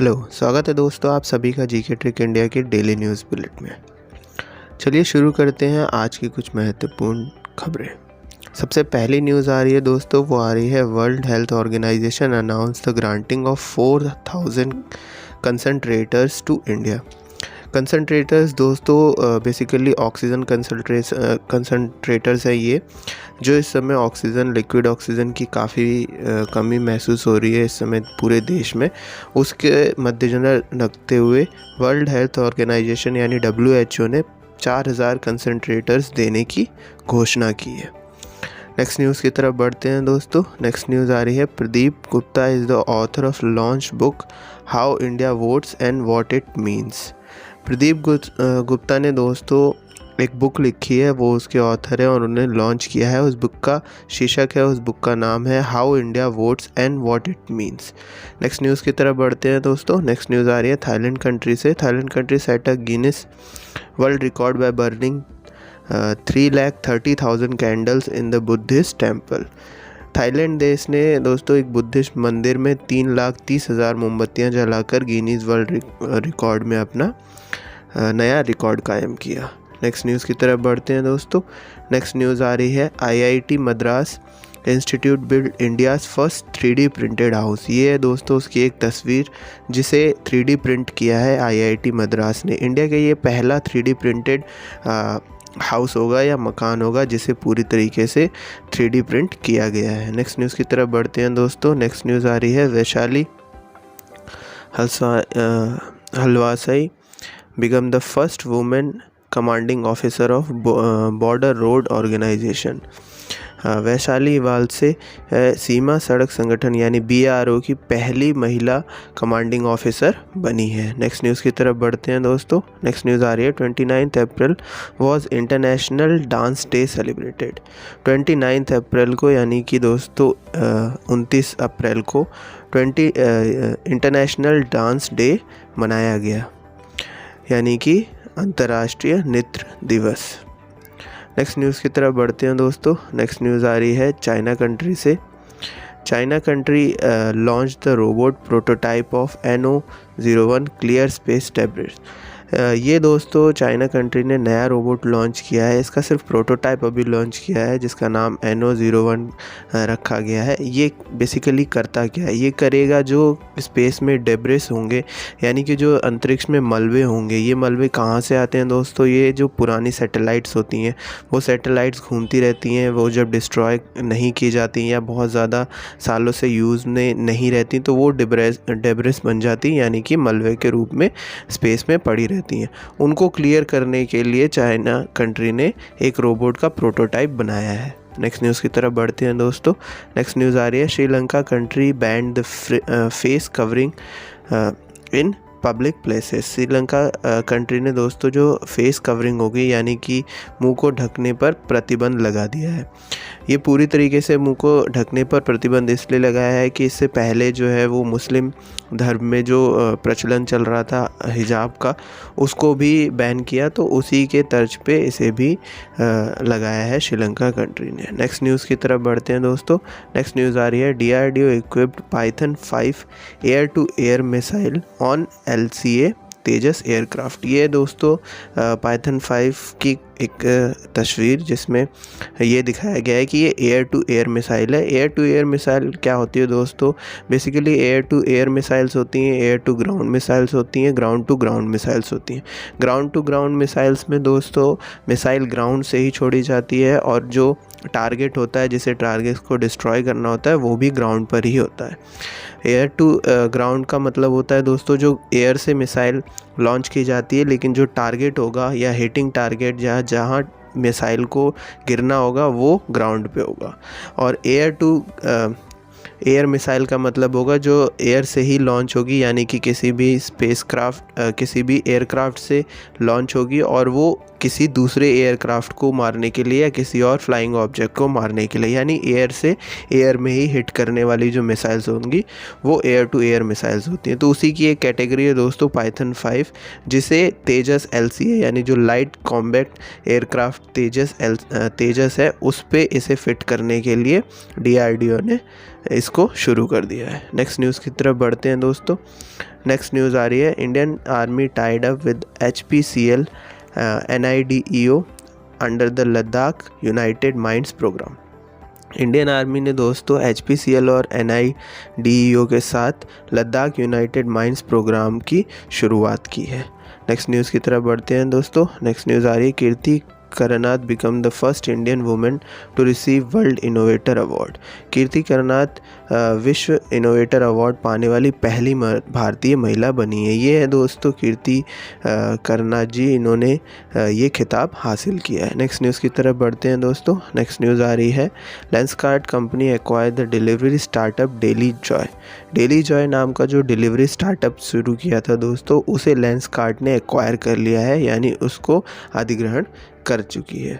Hello, स्वागत है दोस्तों आप सभी का जीके ट्रिक इंडिया के डेली न्यूज़ बुलेटिन में। चलिए शुरू करते हैं आज की कुछ महत्वपूर्ण खबरें। सबसे पहली न्यूज़ आ रही है दोस्तों, वो आ रही है World Health Organization announce the granting of 4000 concentrators to India. Concentrators दोस्तों बेसिकली ऑक्सीजन कंसंट्रेटर्स है ये, जो इस समय ऑक्सीजन लिक्विड ऑक्सीजन की काफ़ी कमी महसूस हो रही है इस समय पूरे देश में। उसके मद्देनज़र रखते हुए वर्ल्ड हेल्थ ऑर्गेनाइजेशन यानी WHO ने 4000 कंसंट्रेटर्स देने की घोषणा की है। नेक्स्ट न्यूज़ की तरफ बढ़ते हैं दोस्तों। नेक्स्ट न्यूज़ आ रही है, Pradeep Gupta is the author of launch book how India votes and what it means. Pradeep Gupta ने दोस्तों एक बुक लिखी है, वो उसके ऑथर है और उन्होंने लॉन्च किया है। उस बुक का शीर्षक है, उस बुक का नाम है how India votes and what it means. Next news की तरफ बढ़ते हैं दोस्तों। नेक्स्ट न्यूज़ आ रही है थाईलैंड कंट्री से। Thailand country set a Guinness world record by burning 330,000 candles in the Buddhist temple. Thailand देश ने दोस्तों एक बुद्धिस्ट मंदिर में 330,000 मोमबत्तियाँ जलाकर गिनीज वर्ल्ड रिकॉर्ड में अपना नया रिकॉर्ड कायम किया। नेक्स्ट न्यूज़ की तरफ बढ़ते हैं दोस्तों। नेक्स्ट न्यूज़ आ रही है, IIT Madras institute build India's first 3D printed house. ये है दोस्तों उसकी एक तस्वीर जिसे 3D प्रिंट किया है IIT मद्रास ने। इंडिया का ये पहला 3D प्रिंटेड हाउस होगा या मकान होगा जिसे पूरी तरीके से 3D प्रिंट किया गया है। नेक्स्ट न्यूज़ की तरफ बढ़ते हैं दोस्तों। नेक्स्ट न्यूज़ आ रही है, Vaishali हलवासाई become the first woman commanding officer of border road organization। Vaishali वाल से सीमा सड़क संगठन यानी BRO की पहली महिला कमांडिंग ऑफिसर बनी है। नेक्स्ट न्यूज़ की तरफ बढ़ते हैं दोस्तों। नेक्स्ट न्यूज़ आ रही है, 29 April was international dance day celebrated. 29 अप्रैल को यानी कि दोस्तों 29 अप्रैल को इंटरनेशनल डांस डे मनाया गया, यानी कि अंतर्राष्ट्रीय नृत्य दिवस। नेक्स्ट न्यूज़ की तरफ बढ़ते हैं दोस्तों। नेक्स्ट न्यूज़ आ रही है चाइना कंट्री से। China country launch the robot prototype of NO01 clear space tablet. ये दोस्तों चाइना कंट्री ने नया रोबोट लॉन्च किया है। इसका सिर्फ प्रोटोटाइप अभी लॉन्च किया है जिसका नाम NO01 रखा गया है। ये बेसिकली करता क्या है, ये करेगा जो स्पेस में डेब्रिस होंगे यानी कि जो अंतरिक्ष में मलबे होंगे। ये मलबे कहाँ से आते हैं दोस्तों, ये जो पुरानी सैटेलाइट्स होती हैं वो सैटेलाइट्स घूमती रहती हैं, वो जब डिस्ट्रॉय नहीं की जाती या बहुत ज़्यादा सालों से यूज़ में नहीं रहती तो वो डेब्रिस बन जाती यानी कि मलबे के रूप में स्पेस में पड़ी रहती हैं। उनको क्लियर करने के लिए चाइना कंट्री ने एक रोबोट का प्रोटोटाइप बनाया है। नेक्स्ट न्यूज़ की तरफ बढ़ते हैं दोस्तों। नेक्स्ट न्यूज़ आ रही है, Sri Lanka country band the face covering in public places. Sri Lanka country ने दोस्तों जो फेस कवरिंग होगी यानी कि मुंह को ढकने पर प्रतिबंध लगा दिया है। ये पूरी तरीके से मुंह को ढकने पर प्रतिबंध इसलिए लगाया है कि इससे पहले जो है वो मुस्लिम धर्म में जो प्रचलन चल रहा था हिजाब का, उसको भी बैन किया, तो उसी के तर्ज पे इसे भी लगाया है श्रीलंका कंट्री ने। नेक्स्ट न्यूज़ की तरफ बढ़ते हैं दोस्तों। नेक्स्ट न्यूज़ आ रही है, DRDO equipped Python 5 air to air missile on LCA Tejas aircraft. ये दोस्तों पाइथन 5 की एक तस्वीर जिसमें ये दिखाया गया है कि ये एयर टू एयर मिसाइल है। एयर टू एयर मिसाइल क्या होती है दोस्तों, basically air to air missiles होती हैं, एयर टू ग्राउंड मिसाइल्स होती हैं, ग्राउंड टू ग्राउंड मिसाइल्स होती हैं। ग्राउंड टू ग्राउंड मिसाइल्स में दोस्तों मिसाइल ग्राउंड से ही छोड़ी जाती है और जो टारगेट होता है, जिसे टारगेट को डिस्ट्रॉय करना होता है, वो भी ग्राउंड पर ही होता है। एयर टू ग्राउंड का मतलब होता है दोस्तों जो एयर से मिसाइल लॉन्च की जाती है लेकिन जो टारगेट होगा या हिटिंग टारगेट जहाँ मिसाइल को गिरना होगा वो ग्राउंड पे होगा। और एयर टू एयर मिसाइल का मतलब होगा जो एयर से ही लॉन्च होगी यानी कि किसी भी स्पेसक्राफ्ट किसी भी एयरक्राफ्ट से लॉन्च होगी और वो किसी दूसरे एयरक्राफ्ट को मारने के लिए या किसी और फ्लाइंग ऑब्जेक्ट को मारने के लिए, यानी एयर से एयर में ही हिट करने वाली जो मिसाइल्स होंगी वो एयर टू एयर मिसाइल्स होती हैं। तो उसी की एक कैटेगरी है दोस्तों पाइथन 5, जिसे तेजस LCA यानी जो लाइट कॉम्बैट एयरक्राफ्ट तेजस है उस पे इसे फिट करने के लिए DRDO ने इसको शुरू कर दिया है। नेक्स्ट न्यूज़ की तरफ बढ़ते हैं दोस्तों। नेक्स्ट न्यूज़ आ रही है, Indian Army tied up with HPCL NIDEO under the Ladakh united minds programme. Indian Army ने दोस्तों HPCL और NIDEO के साथ लद्दाख यूनाइटेड माइंड्स प्रोग्राम की शुरुआत की है। नेक्स्ट न्यूज़ की तरफ बढ़ते हैं दोस्तों। नेक्स्ट न्यूज़ आ रही है, Kirti Karnath become the first Indian women to receive world innovator award. Kirti Karnath विश्व इनोवेटर अवार्ड पाने वाली पहली भारतीय महिला बनी है। ये है दोस्तों कीर्ति करनाथ जी, इन्होंने ये खिताब हासिल किया है। नेक्स्ट न्यूज़ की तरफ बढ़ते हैं दोस्तों। नेक्स्ट न्यूज़ आ रही है, Lenskart company acquire the delivery startup daily Joy. Daily Joy नाम का जो डिलीवरी स्टार्टअप शुरू किया था दोस्तों, उसे लेंसकार्ट ने एक्वायर कर लिया है, यानी उसको अधिग्रहण कर चुकी है।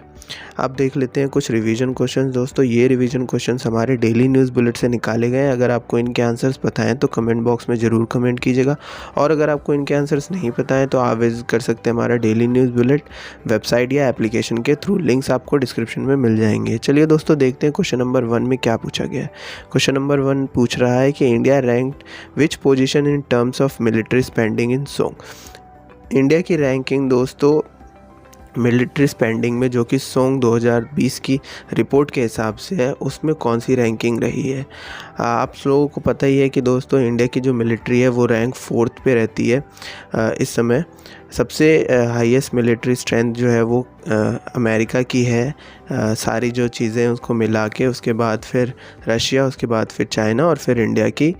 आप देख लेते हैं कुछ रिवीजन क्वेश्चंस दोस्तों। ये रिवीजन क्वेश्चंस हमारे डेली न्यूज़ बुलेट से निकाले गए हैं। अगर आपको इनके आंसर्स पता हैं तो कमेंट बॉक्स में ज़रूर कमेंट कीजिएगा, और अगर आपको इनके आंसर्स नहीं पता हैं तो आप विजिट कर सकते हैं हमारा डेली न्यूज़ बुलेट वेबसाइट या एप्लीकेशन के थ्रू। लिंक्स आपको डिस्क्रिप्शन में मिल जाएंगे। चलिए दोस्तों देखते हैं क्वेश्चन नंबर 1 में क्या पूछा गया है। क्वेश्चन नंबर 1 पूछ रहा है कि India ranked which position in terms of military spending in song. India की रैंकिंग दोस्तों मिलिट्री स्पेंडिंग में, जो कि सोंग 2020 की रिपोर्ट के हिसाब से है, उसमें कौन सी रैंकिंग रही है। आप लोगों को पता ही है कि दोस्तों इंडिया की जो मिलिट्री है वो रैंक 4th पे रहती है इस समय। सबसे हाईएस्ट मिलिट्री स्ट्रेंथ जो है वो अमेरिका की है, सारी जो चीज़ें उसको मिला के, उसके बाद फिर रशिया, उसके बाद फिर चाइना, और फिर इंडिया की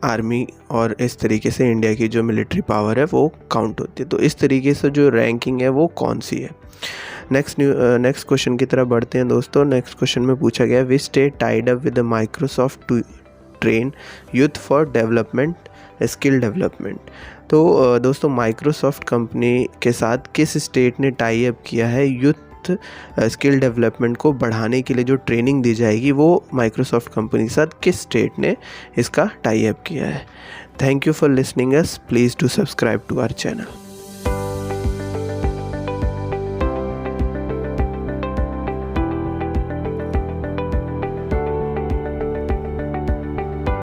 आर्मी, और इस तरीके से इंडिया की जो मिलिट्री पावर है वो काउंट होती है। तो इस तरीके से जो रैंकिंग है वो कौन सी है। नेक्स्ट क्वेश्चन की तरफ बढ़ते हैं दोस्तों। नेक्स्ट क्वेश्चन में पूछा गया, which state tied up with Microsoft to train youth for development skill development. तो दोस्तों माइक्रोसॉफ्ट कंपनी के साथ किस स्टेट ने टाई अप किया है यूथ स्किल डेवलपमेंट को बढ़ाने के लिए? जो ट्रेनिंग दी जाएगी वो माइक्रोसॉफ्ट कंपनी के साथ किस स्टेट ने इसका टाई अप किया है। Thank you for listening us, please do subscribe to our channel.